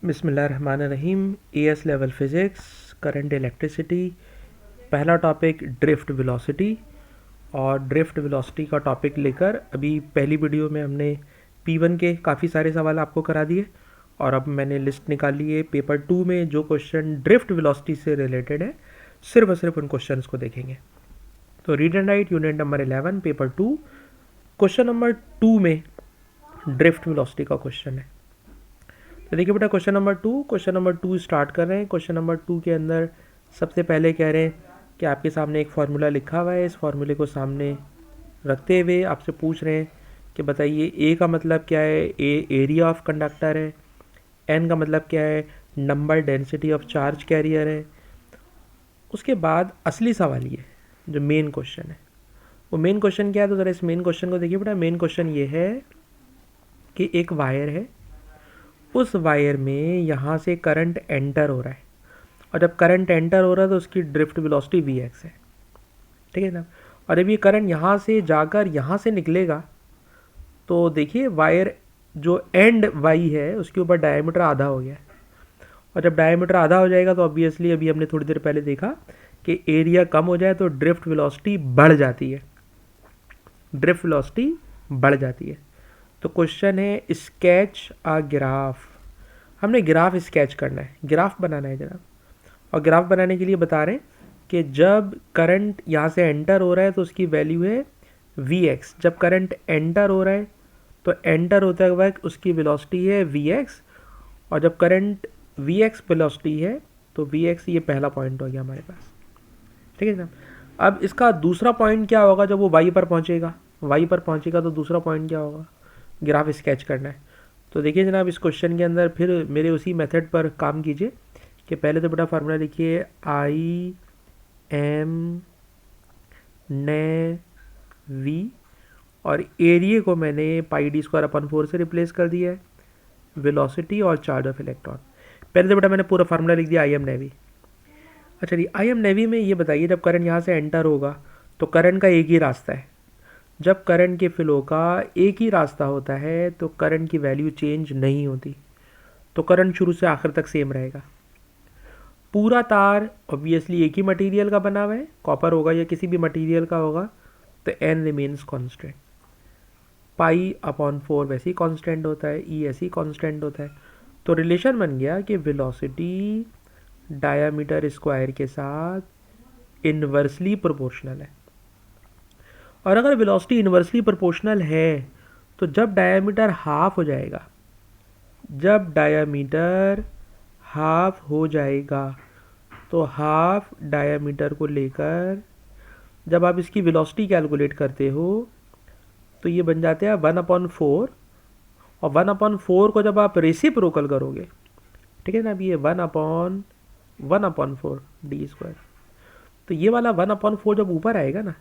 बिस्मिल्लाहिर्रहमानिर्रहीम। As level physics, current electricity. पहला topic drift velocity, और ड्रिफ्ट वेलोसिटी का टॉपिक लेकर अभी पहली वीडियो में हमने P1 के काफ़ी सारे सवाल आपको करा दिए, और अब मैंने लिस्ट निकाली है पेपर 2 में जो क्वेश्चन ड्रिफ्ट वेलोसिटी से रिलेटेड है, सिर्फ और सिर्फ उन क्वेश्चंस को देखेंगे। तो read and right unit number 11 paper 2, question number 2 में ड्रिफ्ट वेलोसिटी का क्वेश्चन है। तो देखिए बेटा, क्वेश्चन नंबर 2 स्टार्ट कर रहे हैं। क्वेश्चन नंबर 2 के अंदर सबसे पहले कह रहे हैं कि आपके सामने एक फार्मूला लिखा हुआ है। इस फार्मूले को सामने रखते हुए आपसे पूछ रहे हैं कि बताइए ए का मतलब क्या है। ए एरिया ऑफ कंडक्टर है। एन का मतलब क्या है, number density of charge carrier है। उसके बाद असली सवाल ये जो मेन क्वेश्चन है, वो मेन क्वेश्चन क्या है। तो ज़रा इस मेन क्वेश्चन को देखिए बेटा। मेन क्वेश्चन ये है कि एक वायर है, उस वायर में यहाँ से करंट एंटर हो रहा है, और जब करंट एंटर हो रहा है तो उसकी ड्रिफ्ट वेलोसिटी Vx है, ठीक है ना। और जब ये करंट यहाँ से जाकर यहाँ से निकलेगा तो देखिए वायर जो एंड वाई है उसके ऊपर डायमीटर आधा हो गया है, और जब डायमीटर आधा हो जाएगा तो ऑब्वियसली अभी हमने थोड़ी देर पहले देखा कि एरिया कम हो जाए तो ड्रिफ्ट वेलोसिटी बढ़ जाती है, ड्रिफ्ट वेलोसिटी बढ़ जाती है। तो क्वेश्चन है स्केच अ ग्राफ। हमने ग्राफ स्केच करना है, ग्राफ बनाना है जनाब। और ग्राफ बनाने के लिए बता रहे हैं कि जब करंट यहाँ से एंटर हो रहा है तो उसकी वैल्यू है Vx। जब करंट एंटर हो रहा है तो एंटर होते हुए उसकी वेलोसिटी है Vx, और जब करंट Vx वेलोसिटी है तो Vx ये पहला पॉइंट हो गया हमारे पास, ठीक है ना। अब इसका दूसरा पॉइंट क्या होगा जब वो y पर पहुँचेगा। y पर पहुँचेगा तो दूसरा पॉइंट क्या होगा, ग्राफ स्केच करना है। तो देखिए जनाब, इस क्वेश्चन के अंदर फिर मेरे उसी मेथड पर काम कीजिए कि पहले तो बेटा फार्मूला लिखिए आई एम ने वी, और एरिया को मैंने पाई डी स्क्वायर अपन 4 से रिप्लेस कर दिया है, वेलोसिटी और चार्ज ऑफ इलेक्ट्रॉन। पहले तो बेटा मैंने पूरा फार्मूला लिख दिया आई एम नेवी। अच्छा जी, आई एम नेवी में ये बताइए जब करंट यहाँ से एंटर होगा तो करंट का एक ही रास्ता है। जब करंट के फ्लो का एक ही रास्ता होता है तो करंट की वैल्यू चेंज नहीं होती, तो करंट शुरू से आखिर तक सेम रहेगा। पूरा तार ऑब्वियसली एक ही मटेरियल का बना हुआ है, कॉपर होगा या किसी भी मटेरियल का होगा, तो n remains constant. Pi upon 4 वैसे ही कांस्टेंट होता है, ई ऐसे ही कांस्टेंट होता है। तो रिलेशन बन गया कि वेलोसिटी डायामीटर स्क्वायर के साथ इन्वर्सली प्रोपोर्शनल है। और अगर वेलोसिटी इन्वर्सली प्रोपोर्शनल है तो जब डायामीटर हाफ हो जाएगा, जब डायामीटर हाफ हो जाएगा तो हाफ डायामीटर को लेकर जब आप इसकी वेलोसिटी कैलकुलेट करते हो तो ये बन जाते हैं 1/4, और 1/4 को जब आप रेसिप्रोकल करोगे, ठीक है ना, अब ये 1/4 डी स्क्वायर, तो ये वाला 1/4 जब ऊपर आएगा ना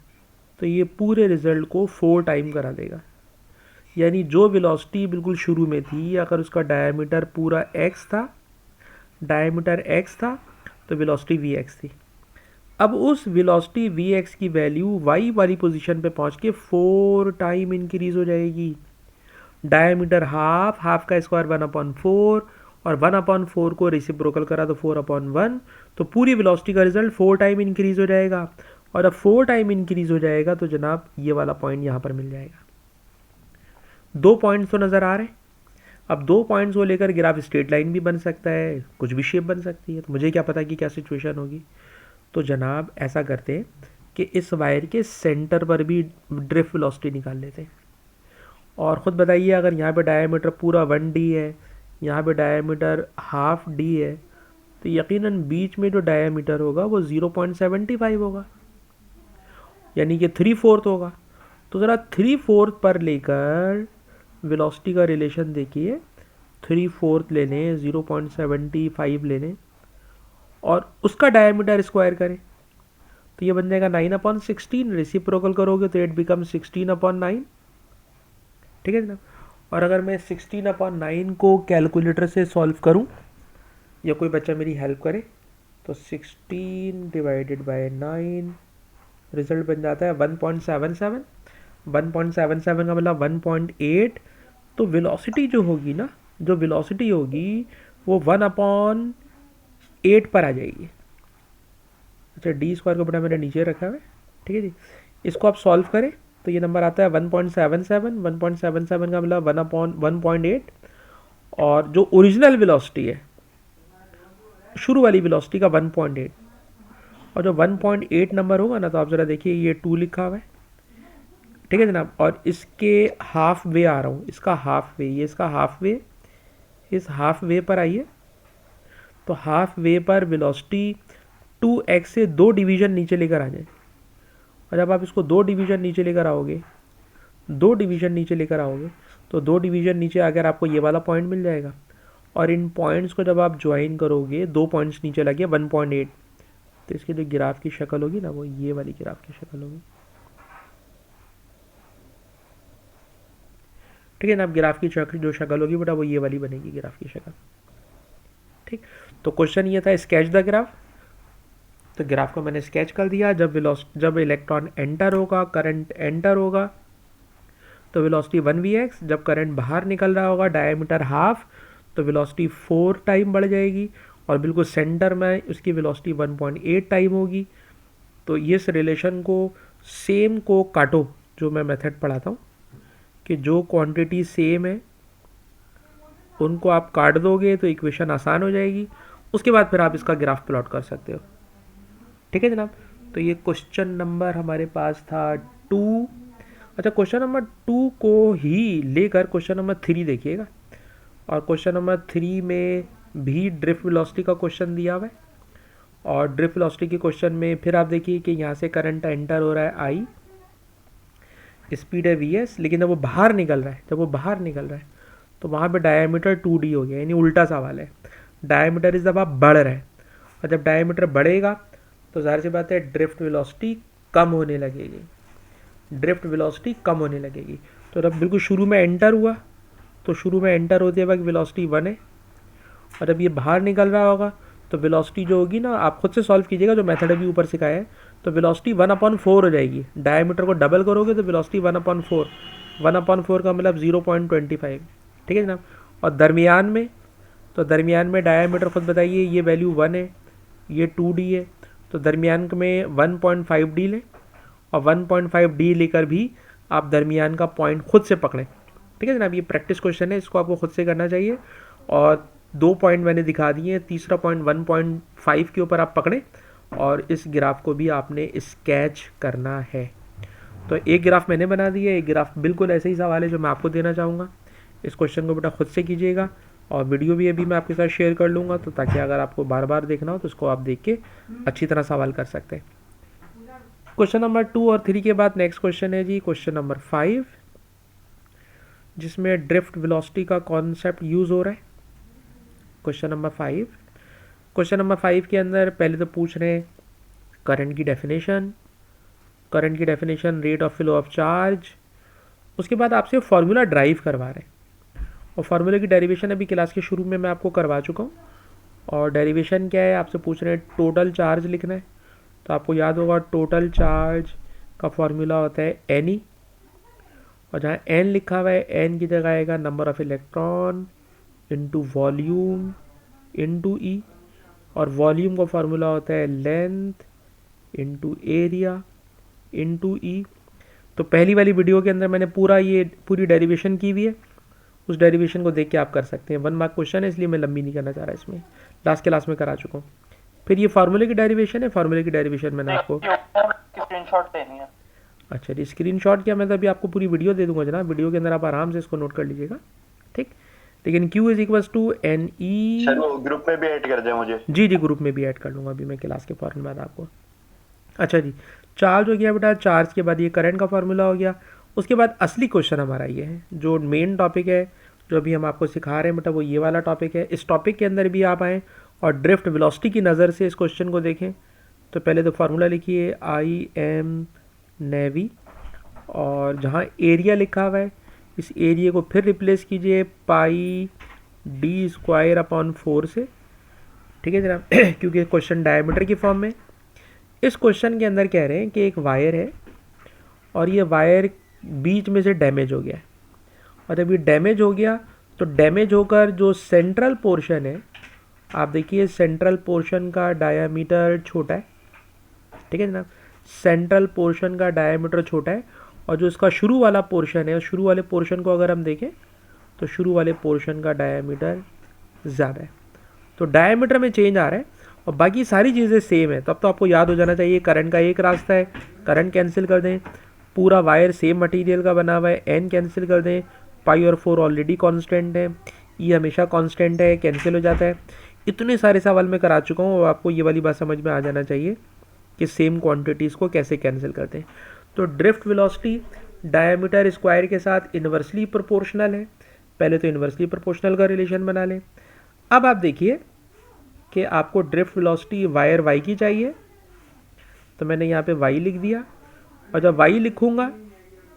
तो ये पूरे रिजल्ट को 4 टाइम करा देगा। यानी जो वेलोसिटी बिल्कुल शुरू में थी, अगर उसका डायमीटर पूरा x था, डायमीटर x था, तो वेलोसिटी Vx थी। अब उस वेलोसिटी Vx की वैल्यू y वाली पोजीशन पे पहुंच के 4 टाइम इंक्रीज हो जाएगी। डायमीटर हाफ, हाफ का स्क्वायर 1/4, और 1/4 को रेसिप्रोकल करा तो 4/1, तो पूरी वेलोसिटी का रिजल्ट 4 टाइम इंक्रीज हो जाएगा। और अब 4 टाइम इंक्रीज हो जाएगा तो जनाब ये वाला पॉइंट यहाँ पर मिल जाएगा। 2 पॉइंट्स तो नज़र आ रहे हैं। अब 2 पॉइंट्स को लेकर ग्राफ स्ट्रेट लाइन भी बन सकता है, कुछ भी शेप बन सकती है, तो मुझे क्या पता कि क्या सिचुएशन होगी। तो जनाब ऐसा करते हैं कि इस वायर के सेंटर पर भी ड्रिफ्ट वेलोसिटी निकाल लेते हैं। और ख़ुद बताइए, अगर यहाँ पे डायमीटर पूरा 1d है, यहाँ पे डायमीटर हाफ d है, तो यकीनन बीच में जो डायमीटर होगा वो 0.75 होगा, यानी कि 3/4 होगा। तो ज़रा 3/4 पर लेकर वेलोसिटी का रिलेशन देखिए, 3/4 ले लें, 0.75 ले लें, और उसका डायमीटर स्क्वायर करें तो ये बन जाएगा 9/16। रेसिप्रोकल करोगे तो इट बिकम 16/9, ठीक है ना। और अगर मैं 16/9 को कैलकुलेटर से सॉल्व करूं, या कोई बच्चा मेरी हेल्प करे, तो 16 डिवाइडेड बाय 9 रिजल्ट बन जाता है 1.77। 1.77 का मतलब 1.8। तो वेलोसिटी जो होगी ना, जो वेलोसिटी होगी वो 1/8 पर आ जाएगी। अच्छा, डी स्क्वायर को बेटा मैंने नीचे रखा है, ठीक है जी। इसको आप सॉल्व करें तो ये नंबर आता है 1.77। 1.77 का मतलब 1/1.8, और जो ओरिजिनल वेलोसिटी है, शुरू वाली वेलोसिटी का 1.8, और जो 1.8 नंबर होगा ना, तो आप ज़रा देखिए ये 2 लिखा हुआ है, ठीक है जनाब। और इसके हाफ वे आ रहा हूँ, इसका हाफ वे, ये इसका हाफ वे, इस हाफ वे पर आइए। तो हाफ वे पर वेलोसिटी 2x से 2 डिवीज़न नीचे लेकर आ जाए। और जब आप इसको 2 डिवीज़न नीचे लेकर आओगे, 2 डिवीज़न नीचे लेकर आओगे, तो 2 डिवीज़न नीचे आकर आपको ये वाला पॉइंट मिल जाएगा। और इन पॉइंट्स को जब आप ज्वाइन करोगे, 2 पॉइंट्स नीचे लगे 1.8, तो इसकी जो ग्राफ की शक्ल होगी ना, वो ये वाली ग्राफ की शक्ल होगी, ठीक है ना। अब ग्राफ की जो शक्ल होगी बेटा, वो ये वाली बनेगी ग्राफ की शक्ल, ठीक। तो क्वेश्चन ये था, स्केच द ग्राफ। तो ग्राफ को मैंने स्केच कर दिया। जब इलेक्ट्रॉन एंटर होगा, करंट एंटर होगा, तो वेलोसिटी 1vx। जब करंट बाहर निकल रहा होगा, डायमीटर हाफ, तो वेलोसिटी 4 टाइम बढ़ जाएगी। और बिल्कुल सेंटर में उसकी वेलोसिटी 1.8 टाइम होगी। तो इस रिलेशन को, सेम को काटो, जो मैं मेथड पढ़ाता हूँ, कि जो क्वांटिटी सेम है उनको आप काट दोगे तो इक्वेशन आसान हो जाएगी। उसके बाद फिर आप इसका ग्राफ प्लॉट कर सकते हो, ठीक है जनाब। तो ये क्वेश्चन नंबर हमारे पास था 2। अच्छा, क्वेश्चन नंबर 2 को ही लेकर क्वेश्चन नंबर 3 देखिएगा। और क्वेश्चन नंबर 3 में भी ड्रिफ्ट वेलोसिटी का क्वेश्चन दिया हुआ है। और ड्रिफ्ट वेलोसिटी के क्वेश्चन में फिर आप देखिए कि यहाँ से करंट एंटर हो रहा है आई, स्पीड है vs, लेकिन जब वो बाहर निकल रहा है, तो वहाँ पे डायमीटर 2d हो गया, यानी उल्टा सवाल है। डायमीटर इस दफ़ा बढ़ रहा है, और जब डायमीटर बढ़ेगा तो जाहिर सी बात है ड्रिफ्ट वेलोसिटी कम होने लगेगी। तो जब बिल्कुल शुरू में एंटर हुआ, तो शुरू में एंटर होते वक्त वेलोसिटी 1 है। और जब ये बाहर निकल रहा होगा, तो वेलोसिटी जो होगी ना, आप खुद से सॉल्व कीजिएगा, जो मेथड अभी ऊपर सिखाया है, तो वेलोसिटी 1/4 हो जाएगी। डायमीटर को डबल करोगे तो वेलोसिटी 1/4, 1/4 का मतलब 0.25, ठीक है जनाब। और दरमियान में डायमीटर खुद बताइए, ये वैल्यू 1 है, ये 2d है, तो दरमियान में 1.5d लें, और 1.5d लेकर भी आप दरमियान का पॉइंट खुद से पकड़ें, ठीक है जनाब। ये प्रैक्टिस क्वेश्चन है, इसको आपको खुद से करना चाहिए। और 2 पॉइंट मैंने दिखा दिए, तीसरा पॉइंट 1.5 के ऊपर आप पकड़ें, और इस ग्राफ को भी आपने स्केच करना है। तो एक ग्राफ मैंने बना दी है, एक ग्राफ बिल्कुल ऐसे ही सवाल है जो मैं आपको देना चाहूँगा। इस क्वेश्चन को बेटा खुद से कीजिएगा, और वीडियो भी अभी मैं आपके साथ शेयर कर लूँगा, तो ताकि अगर आपको बार बार देखना हो तो इसको आप देख के अच्छी तरह सवाल कर सकते हैं। क्वेश्चन नंबर 2 और 3 के बाद नेक्स्ट क्वेश्चन है जी क्वेश्चन नंबर 5, जिसमें ड्रिफ्ट वेलोसिटी का कॉन्सेप्ट यूज़ हो रहा है। क्वेश्चन नंबर 5 के अंदर पहले तो पूछ रहे हैं करंट की definition, rate of flow of charge. उसके बाद आपसे फार्मूला ड्राइव करवा रहे हैं, और फार्मूले की डेरिवेशन अभी क्लास के शुरू में मैं आपको करवा चुका हूँ। और डेरिवेशन क्या है, आपसे पूछ रहे हैं टोटल चार्ज लिखना है। तो आपको याद होगा टोटल चार्ज का फार्मूला होता है NE, और जहाँ N लिखा हुआ है, N की जगह आएगा number of electron into volume into E, और वॉल्यूम का फार्मूला होता है length into area into E। तो पहली वाली वीडियो के अंदर मैंने पूरी डेरिवेशन की हुई है, उस डेरिवेशन को देख के आप कर सकते हैं। 1 मार्क क्वेश्चन है, इसलिए मैं लंबी नहीं करना चाह रहा इसमें, लास्ट क्लास में करा चुका हूँ। फिर ये फार्मूले की डेरिवेशन है, फार्मूले की डेरिवेशन मैंने आपको स्क्रीनशॉट लेनी है। अच्छा जी, स्क्रीनशॉट क्या, मैं तो अभी आपको पूरी वीडियो दे दूंगा जनाब, वीडियो के अंदर आप आराम से इसको नोट कर लीजिएगा, ठीक। लेकिन Q is equal to NE। Sir वो ग्रुप में भी ऐड कर दे मुझे। जी ग्रुप में भी ऐड कर लूँगा अभी मैं क्लास के फ़ौरन बाद आपको। अच्छा जी, चार्ज हो गया बेटा, चार्ज के बाद ये करंट का फार्मूला हो गया। उसके बाद असली क्वेश्चन हमारा ये है, जो मेन टॉपिक है, जो अभी हम आपको सिखा रहे हैं बेटा, वो ये वाला टॉपिक है। इस टॉपिक के अंदर भी आप आएँ और ड्रिफ्ट वेलोसिटी की नज़र से इस क्वेश्चन को देखें। तो पहले तो फार्मूला लिखिए IM नेवी, और जहाँ एरिया लिखा हुआ है, इस एरिया को फिर रिप्लेस कीजिए पाई d² से, ठीक है जनाब, क्योंकि क्वेश्चन डायमीटर की फॉर्म में। इस क्वेश्चन के अंदर कह रहे हैं कि एक वायर है, और ये वायर बीच में से डैमेज हो गया है, और जब ये डैमेज हो गया तो डैमेज होकर जो सेंट्रल पोर्शन है आप देखिए सेंट्रल पोर्शन का डायामीटर छोटा है, ठीक है जनाब, सेंट्रल पोर्शन का डायामीटर छोटा है, और जो इसका शुरू वाला पोर्शन है, उस शुरू वाले पोर्शन को अगर हम देखें तो शुरू वाले पोर्शन का डायामीटर ज़्यादा है, तो डायामीटर में चेंज आ रहा है और बाकी सारी चीज़ें सेम है। तब तो आपको याद हो जाना चाहिए करंट का एक रास्ता है, करंट कैंसिल कर दें, पूरा वायर सेम मटेरियल का बना हुआ है, एन कैंसिल कर दें, पाई और 4 ऑलरेडी कांस्टेंट है, ई हमेशा कांस्टेंट है, कैंसिल हो जाता है। इतने सारे सवाल मैं करा चुका हूँ और आपको ये वाली बात समझ में आ जाना चाहिए कि सेम क्वांटिटीज़ को कैसे कैंसिल करते हैं। तो ड्रिफ्ट वेलोसिटी डायमीटर स्क्वायर के साथ इन्वर्सली प्रोपोर्शनल है। पहले तो इन्वर्सली प्रोपोर्शनल का रिलेशन बना लें। अब आप देखिए कि आपको ड्रिफ्ट वेलोसिटी वायर वाई की चाहिए, तो मैंने यहाँ पे वाई लिख दिया, और जब वाई लिखूँगा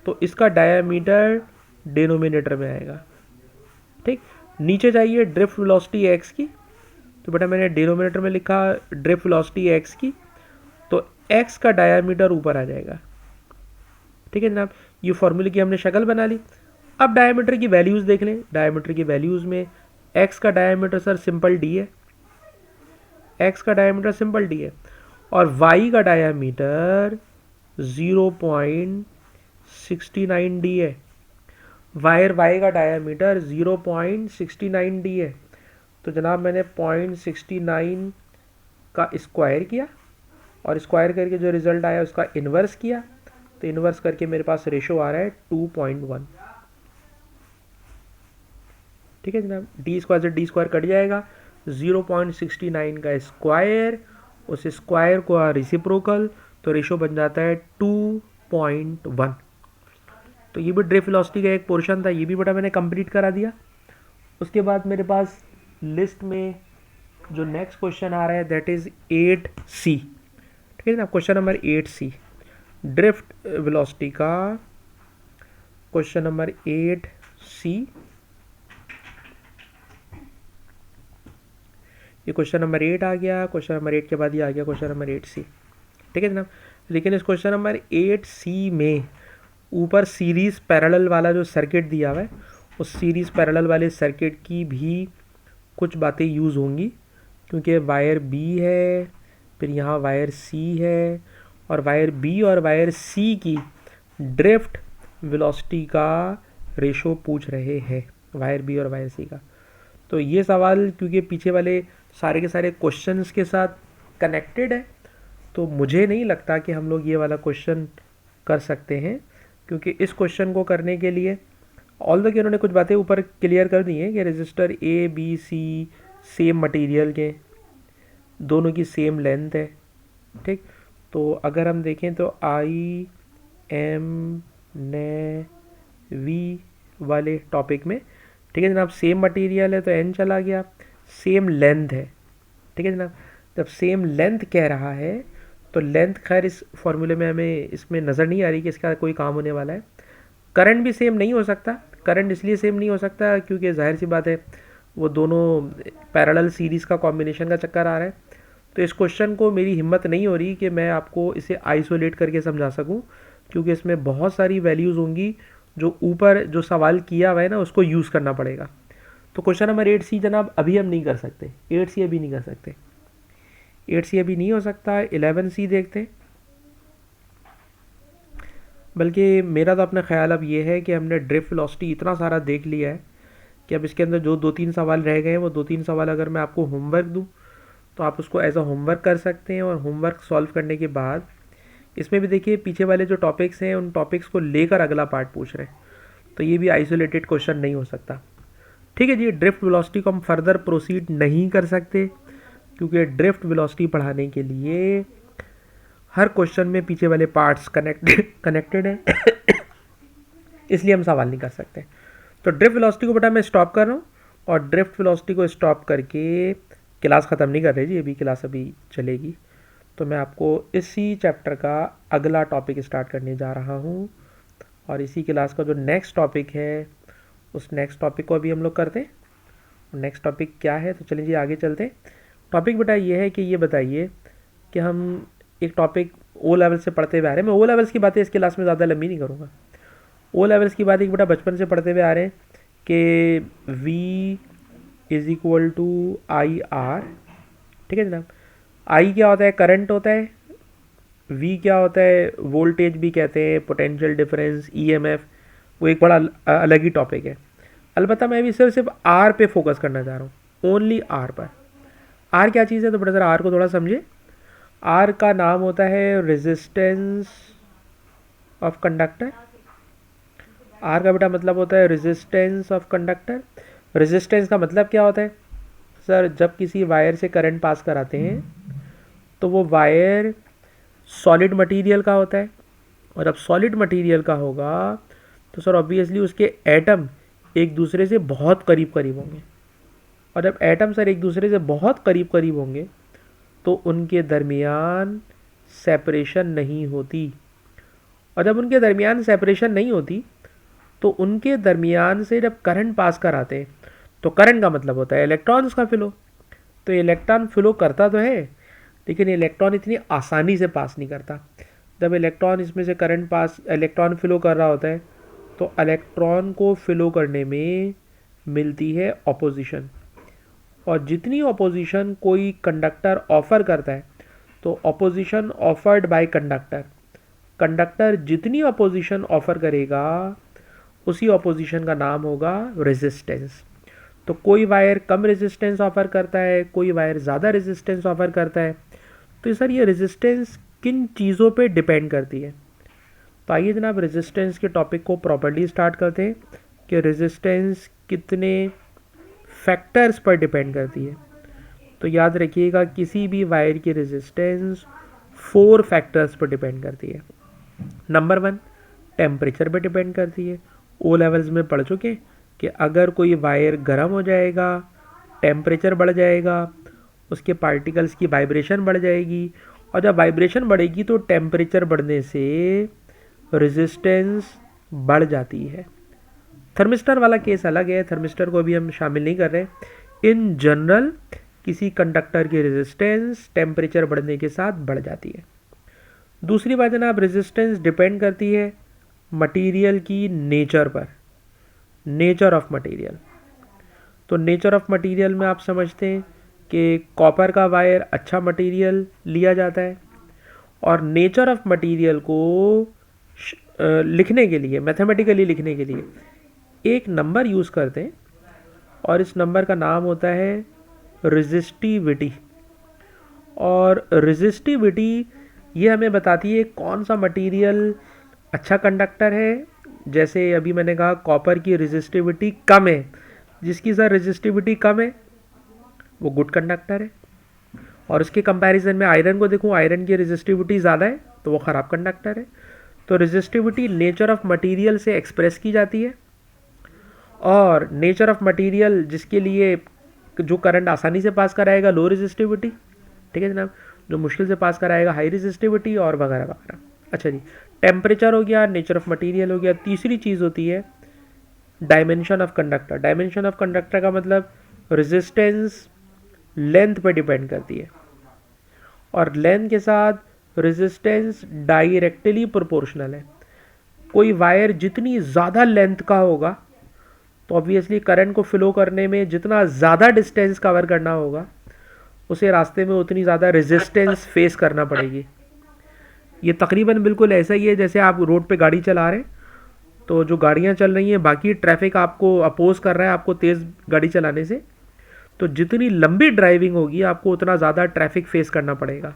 तो इसका डायमीटर डिनोमिनेटर में आएगा, ठीक। नीचे चाहिए ड्रिफ्ट वेलोसिटी एक्स की, तो बेटा मैंने डिनोमिनेटर में लिखा ड्रिफ्ट वेलोसिटी एक्स की, तो एक्स का डायमीटर ऊपर आ जाएगा, ठीक है जनाब। ये फॉर्मूले की हमने शक्ल बना ली। अब डायमीटर की वैल्यूज़ देख लें। डायमीटर की वैल्यूज़ में एक्स का डायमीटर सर सिंपल डी है, एक्स का डायमीटर सिंपल डी है, और वाई का डायमीटर 0.69 डी है। वायर वाई का डायमीटर 0.69 डी है, तो जनाब मैंने 0.69 का स्क्वायर किया और स्क्वायर करके जो रिजल्ट आया उसका इन्वर्स किया, तो इन्वर्स करके मेरे पास रेशो आ रहा है 2.1, ठीक है जनाब। डी स्क्वायर से डी स्क्वायर कट जाएगा, 0.69 का स्क्वायर, उस स्क्वायर को रेसिप्रोकल, तो रेशो बन जाता है 2.1। तो ये भी ड्रिफ्ट वेलोसिटी का एक पोर्शन था, ये भी बेटा मैंने कंप्लीट करा दिया। उसके बाद मेरे पास लिस्ट में जो नेक्स्ट क्वेश्चन आ रहा है दैट इज़ 8C, ठीक है ना। Question number 8C drift velocity का क्वेश्चन नंबर 8C। ये क्वेश्चन नंबर 8 आ गया, क्वेश्चन नंबर 8 के बाद ये आ गया क्वेश्चन नंबर 8C, ठीक है जनाब। लेकिन इस क्वेश्चन नंबर 8C में ऊपर सीरीज़ पैरेलल वाला जो सर्किट दिया हुआ है, उस सीरीज़ पैरेलल वाले सर्किट की भी कुछ बातें यूज़ होंगी, क्योंकि वायर B है, फिर यहाँ वायर C है, और वायर B और वायर C की ड्रिफ्ट वेलोसिटी का रेशो पूछ रहे हैं, वायर B और वायर C का। तो ये सवाल क्योंकि पीछे वाले सारे के सारे क्वेश्चंस के साथ कनेक्टेड है, तो मुझे नहीं लगता कि हम लोग ये वाला क्वेश्चन कर सकते हैं, क्योंकि इस क्वेश्चन को करने के लिए ऑल्दो कि उन्होंने कुछ बातें ऊपर क्लियर कर दी हैं कि रजिस्टर ABC सेम मटेरियल के, दोनों की सेम लेंथ है, ठीक। तो अगर हम देखें तो IM ने V वाले टॉपिक में, ठीक है जनाब, सेम मटेरियल है तो N चला गया, सेम लेंथ है, ठीक है जनाब। जब सेम लेंथ कह रहा है तो लेंथ खैर इस फॉर्मूले में हमें इसमें नज़र नहीं आ रही कि इसका कोई काम होने वाला है। करंट भी सेम नहीं हो सकता, करंट इसलिए सेम नहीं हो सकता क्योंकि जाहिर सी बात है वो दोनों पैरेलल सीरीज़ का कॉम्बिनेशन का चक्कर आ रहा है। तो इस क्वेश्चन को मेरी हिम्मत नहीं हो रही कि मैं आपको इसे आइसोलेट करके समझा सकूं, क्योंकि इसमें बहुत सारी वैल्यूज़ होंगी जो ऊपर जो सवाल किया हुआ है ना उसको यूज़ करना पड़ेगा। तो क्वेश्चन नंबर 8C जनाब अभी हम नहीं कर सकते, 8C अभी नहीं कर सकते, 8C अभी नहीं हो सकता। 11C देखते हैं। बल्कि मेरा तो अपना ख्याल अब ये है कि हमने ड्रिफ्ट वेलोसिटी इतना सारा देख लिया है कि अब इसके अंदर जो 2-3 सवाल रह गए हैं वो 2-3 सवाल अगर मैं आपको होमवर्क दूं तो आप उसको एज अ होमवर्क कर सकते हैं, और होमवर्क सॉल्व करने के बाद इसमें भी देखिए पीछे वाले जो टॉपिक्स हैं उन टॉपिक्स को लेकर अगला पार्ट पूछ रहे हैं, तो ये भी आइसोलेटेड क्वेश्चन नहीं हो सकता, ठीक है जी। ड्रिफ्ट वेलोसिटी को हम फर्दर प्रोसीड नहीं कर सकते क्योंकि ड्रिफ्ट वेलोसिटी पढ़ाने के लिए हर क्वेश्चन में पीछे वाले पार्ट्स कनेक्टेड हैं इसलिए हम सवाल नहीं कर सकते। तो ड्रिफ्ट वेलोसिटी को बेटा मैं स्टॉप कर रहा हूँ, और ड्रिफ्ट वेलोसिटी को स्टॉप करके क्लास ख़त्म नहीं कर रहे जी, अभी क्लास अभी चलेगी। तो मैं आपको इसी चैप्टर का अगला टॉपिक स्टार्ट करने जा रहा हूँ, और इसी क्लास का जो नेक्स्ट टॉपिक है उस नेक्स्ट टॉपिक को अभी हम लोग करते हैं। नेक्स्ट टॉपिक क्या है, तो चलिए जी आगे चलते हैं। टॉपिक बेटा ये है कि ये बताइए कि हम एक टॉपिक O लेवल से पढ़ते हुए आ रहे हैं। मैं O लेवल्स की बातें इस क्लास में ज़्यादा लंबी नहीं करूँगा। O लेवल्स की बात एक बेटा बचपन से पढ़ते हुए आ रहे हैं कि V is equal to I R. ठीक है जनाब। आई क्या होता है? करंट होता है। वी क्या होता है? वोल्टेज भी कहते हैं, पोटेंशियल डिफरेंस, ईएमएफ, वो एक बड़ा अलग ही टॉपिक है। अलबत्ता मैं भी सिर्फ आर पे फोकस करना चाह रहा हूँ, ओनली आर पर। आर क्या चीज़ है? तो ब्रदर आर को थोड़ा समझे। आर का नाम होता है रेजिस्टेंस ऑफ कंडक्टर। आर का बेटा मतलब होता है रेजिस्टेंस ऑफ कंडक्टर। रेजिस्टेंस का मतलब क्या होता है? सर जब किसी वायर से करंट पास कराते हैं तो वो वायर सॉलिड मटेरियल का होता है, और अब सॉलिड मटेरियल का होगा तो सर ऑब्वियसली उसके एटम एक दूसरे से बहुत करीब करीब होंगे, और जब एटम सर एक दूसरे से बहुत करीब करीब होंगे तो उनके दरमियान सेपरेशन नहीं होती, और जब उनके दरमियान सेपरेशन नहीं होती तो उनके दरमियान से जब करंट पास कराते हैं तो करंट का मतलब होता है इलेक्ट्रॉन्स का फ्लो। तो इलेक्ट्रॉन फ्लो करता तो है, लेकिन इलेक्ट्रॉन इतनी आसानी से पास नहीं करता। जब इलेक्ट्रॉन इसमें से करंट पास इलेक्ट्रॉन फ्लो कर रहा होता है तो इलेक्ट्रॉन को फ्लो करने में मिलती है ऑपोजिशन, और जितनी ऑपोजिशन कोई कंडक्टर ऑफर करता है तो opposition offered by conductor, conductor जितनी ऑपोजिशन ऑफर करेगा उसी ऑपोजिशन का नाम होगा रेजिस्टेंस। तो कोई वायर कम रेजिस्टेंस ऑफर करता है, कोई वायर ज़्यादा रेजिस्टेंस ऑफर करता है। तो सर ये रेजिस्टेंस किन चीज़ों पे डिपेंड करती है? तो आइए जनाब रेजिस्टेंस के टॉपिक को प्रॉपर्ली स्टार्ट करते हैं कि रेजिस्टेंस कितने फैक्टर्स पर डिपेंड करती है। तो याद रखिएगा किसी भी वायर की रेजिस्टेंस 4 फैक्टर्स पर डिपेंड करती है। नंबर 1 टेम्परेचर पर डिपेंड करती है। ओ लेवल्स में पढ़ चुके कि अगर कोई वायर गर्म हो जाएगा, टेम्परेचर बढ़ जाएगा, उसके पार्टिकल्स की वाइब्रेशन बढ़ जाएगी, और जब वाइब्रेशन बढ़ेगी तो टेम्परेचर बढ़ने से रेजिस्टेंस बढ़ जाती है। थर्मिस्टर वाला केस अलग है, थर्मिस्टर को भी हम शामिल नहीं कर रहे। इन जनरल किसी कंडक्टर की रेजिस्टेंस टेम्परेचर बढ़ने के साथ बढ़ जाती है। दूसरी बात जनाब, रेजिस्टेंस डिपेंड करती है मटेरियल की नेचर पर, नेचर ऑफ मटेरियल। तो नेचर ऑफ मटेरियल में आप समझते हैं कि कॉपर का वायर अच्छा मटेरियल लिया जाता है, और नेचर ऑफ मटेरियल को लिखने के लिए, मैथमेटिकली लिखने के लिए एक नंबर यूज़ करते हैं, और इस नंबर का नाम होता है रेजिस्टिविटी। और रेजिस्टिविटी ये हमें बताती है कौन सा मटेरियल अच्छा कंडक्टर है। जैसे अभी मैंने कहा कॉपर की रेजिस्टिविटी कम है, जिसकी सर रेजिस्टिविटी कम है वो गुड कंडक्टर है, और उसके कंपैरिजन में आयरन को देखूं, आयरन की रेजिस्टिविटी ज़्यादा है तो वो ख़राब कंडक्टर है। तो रेजिस्टिविटी नेचर ऑफ मटेरियल से एक्सप्रेस की जाती है, और नेचर ऑफ मटेरियल जिसके लिए जो करंट आसानी से पास कराएगा लो रेजिस्टिविटी, ठीक है जनाब, जो मुश्किल से पास कराएगा हाई रेजिस्टिविटी, और वगैरह वगैरह। अच्छा जी, टेम्परेचर हो गया, नेचर ऑफ मटेरियल हो गया। तीसरी चीज़ होती है dimension of conductor. Dimension of conductor का मतलब रेजिस्टेंस लेंथ पर डिपेंड करती है, और लेंथ के साथ रेजिस्टेंस डायरेक्टली प्रोपोर्शनल है। कोई वायर जितनी ज़्यादा लेंथ का होगा तो ऑब्वियसली करंट को फ्लो करने में जितना ज़्यादा डिस्टेंस कवर करना होगा उसे रास्ते में उतनी ज़्यादा रेजिस्टेंस फेस करना पड़ेगी। ये तकरीबन बिल्कुल ऐसा ही है जैसे आप रोड पे गाड़ी चला रहे हैं, तो जो गाड़ियाँ चल रही हैं, बाकी ट्रैफिक आपको अपोज कर रहा है आपको तेज़ गाड़ी चलाने से, तो जितनी लंबी ड्राइविंग होगी आपको उतना ज़्यादा ट्रैफिक फेस करना पड़ेगा।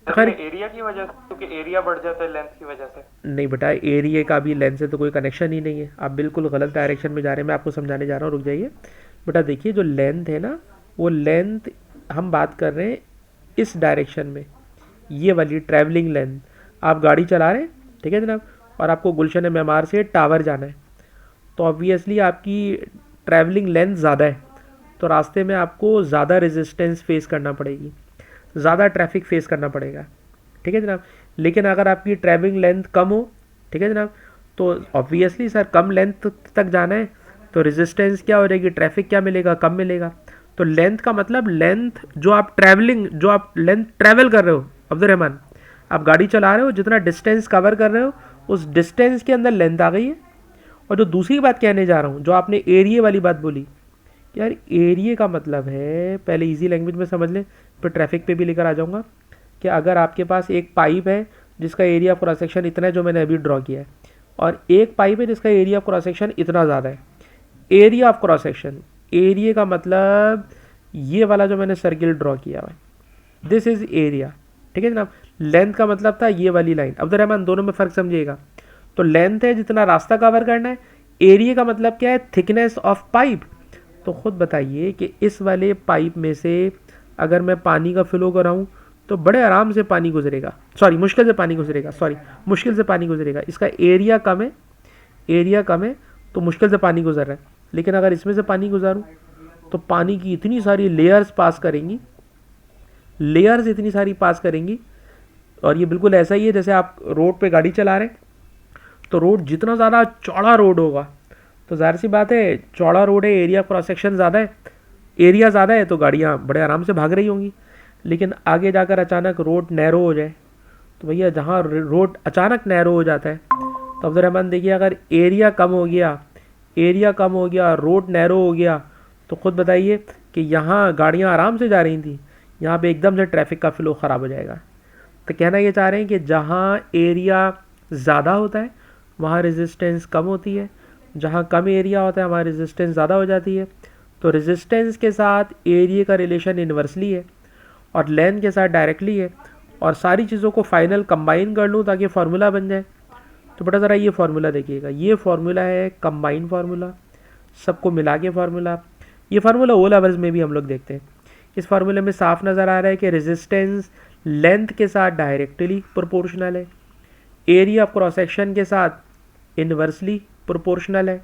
खैर एरिया की वजह से, क्योंकि एरिया बढ़ जाता है लेंथ की वजह से। नहीं बेटा, एरिया का भी लेंथ से तो कोई कनेक्शन ही नहीं है, आप बिल्कुल गलत डायरेक्शन में जा रहे हैं। मैं आपको समझाने जा रहा हूँ, रुक जाइए बेटा। देखिए जो लेंथ है ना, वो लेंथ हम बात कर रहे हैं इस डायरेक्शन में, ये वाली ट्रैवलिंग लेंथ। आप गाड़ी चला रहे हैं, ठीक है जनाब, और आपको गुलशन मेमार से टावर जाना है, तो ऑब्वियसली आपकी ट्रैवलिंग लेंथ ज़्यादा है, तो रास्ते में आपको ज़्यादा रेजिस्टेंस फेस करना पड़ेगी, ज़्यादा ट्रैफिक फेस करना पड़ेगा, ठीक है जनाब। लेकिन अगर आपकी ट्रैवलिंग लेंथ कम हो, ठीक है जनाब, तो ऑब्वियसली सर कम लेंथ तक जाना है तो रेजिस्टेंस क्या हो जाएगी, ट्रैफिक क्या मिलेगा, कम मिलेगा। तो लेंथ का मतलब लेंथ जो आप लेंथ ट्रैवल कर रहे हो, अब्दुल रहमान आप गाड़ी चला रहे हो, जितना डिस्टेंस कवर कर रहे हो उस डिस्टेंस के अंदर लेंथ आ गई है। और जो दूसरी बात कहने जा रहा हूँ, जो आपने एरिया वाली बात बोली यार एरिया का मतलब है, पहले इजी लैंग्वेज में समझ लें, फिर ट्रैफिक पे भी लेकर आ जाऊंगा, कि अगर आपके पास एक पाइप है जिसका एरिया ऑफ क्रॉस सेक्शन इतना है जो मैंने अभी ड्रॉ किया है, और एक पाइप है जिसका एरिया ऑफ क्रॉस सेक्शन इतना ज़्यादा है। Area of cross section, area का मतलब ये वाला जो मैंने सर्किल ड्रॉ किया है, दिस इज एरिया। ठीक है जनाब। लेंथ का मतलब था ये वाली लाइन। अब रहमान दोनों में फ़र्क समझिएगा। तो लेंथ है जितना रास्ता कवर करना है, एरिया का मतलब क्या है, थिकनेस ऑफ पाइप। तो खुद बताइए कि इस वाले पाइप में से अगर मैं पानी का फ्लो कराऊं तो बड़े आराम से पानी गुजरेगा, सॉरी मुश्किल से पानी गुजरेगा, सॉरी मुश्किल से पानी गुजरेगा। इसका एरिया कम है, एरिया कम है तो मुश्किल से पानी गुजर रहा है। लेकिन अगर इसमें से पानी गुजारूं तो पानी की इतनी सारी लेयर्स पास करेंगी, लेयर्स इतनी सारी पास करेंगी। और ये बिल्कुल ऐसा ही है जैसे आप रोड पे गाड़ी चला रहे हैं, तो रोड जितना ज़्यादा चौड़ा रोड होगा, तो जाहिर सी बात है चौड़ा रोड है, एरिया क्रॉस सेक्शन ज़्यादा है, एरिया ज़्यादा है तो गाड़ियाँ बड़े आराम से भाग रही होंगी। लेकिन आगे जाकर अचानक रोड नैरो हो जाए, तो भैया जहाँ रोड अचानक नैरो हो जाता है, तो अब्दुलरहमान देखिए अगर एरिया कम हो गया, एरिया कम हो गया, रोड नैरो हो गया, तो ख़ुद बताइए कि यहाँ गाड़ियाँ आराम से जा रही थी, यहाँ पे एकदम से ट्रैफिक का फ्लो ख़राब हो जाएगा। तो कहना ये चाह रहे हैं कि जहाँ एरिया ज़्यादा होता है वहाँ रेजिस्टेंस कम होती है, जहाँ कम एरिया होता है वहाँ रेजिस्टेंस ज़्यादा हो जाती है। तो रेजिस्टेंस के साथ एरिया का रिलेशन इन्वर्सली है और लेंथ के साथ डायरेक्टली है। और सारी चीज़ों को फाइनल कंबाइन कर लूँ ताकि फार्मूला बन जाए। तो बेटा ज़रा ये फार्मूला देखिएगा, ये फार्मूला है कंबाइन फार्मूला, सबको मिला के फार्मूला। ये फार्मूला ओ लेवल्स में भी हम लोग देखते हैं। इस फार्मूले में साफ नज़र आ रहा है कि रेजिस्टेंस लेंथ के साथ डायरेक्टली प्रोपोर्शनल है, एरिया ऑफ क्रॉस सेक्शन के साथ इन्वर्सली प्रोपोर्शनल है,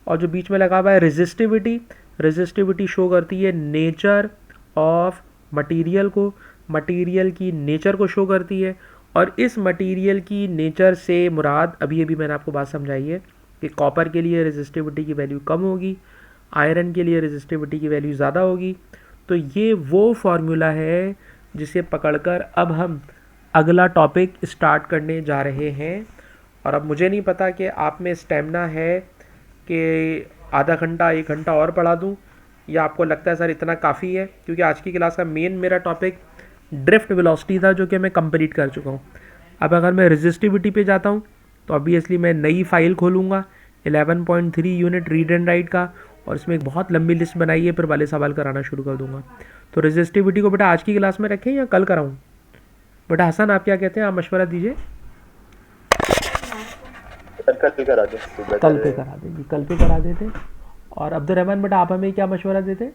और जो बीच में लगा हुआ है रेजिस्टिविटी, रेजिस्टिविटी शो करती है नेचर ऑफ मटेरियल को, मटेरियल की नेचर को शो करती है। और इस मटेरियल की नेचर से मुराद अभी अभी मैंने आपको बात समझाई है कि कॉपर के लिए रेजिस्टिविटी की वैल्यू कम होगी, आयरन के लिए रेजिस्टिविटी की वैल्यू ज़्यादा होगी। तो ये वो फार्मूला है जिसे पकड़कर अब हम अगला टॉपिक स्टार्ट करने जा रहे हैं। और अब मुझे नहीं पता कि आप में स्टेमिना है कि आधा घंटा एक घंटा और पढ़ा दूं, या आपको लगता है सर इतना काफ़ी है, क्योंकि आज की क्लास का मेन मेरा टॉपिक ड्रिफ्ट वेलोसिटी था जो कि मैं कंप्लीट कर चुका हूं। अब अगर मैं रेजिस्टिविटी पे जाता हूं तो ऑब्वियसली मैं नई फाइल खोलूँगा 11.3 यूनिट रीड एंड राइट का, और इसमें एक बहुत लंबी लिस्ट बनाई है, फिर वाले सवाल कराना शुरू कर दूंगा। तो रेजिस्टिविटी को बेटा आज की क्लास में रखें या कल कराऊं? बेटा हसन आप क्या कहते हैं, आप मशवरा दीजिए। कल पे करा दे, कल पे करा देंगे, कल पे करा देते। और अब्दुलरहमान बेटा आप हमें क्या मशवरा देते?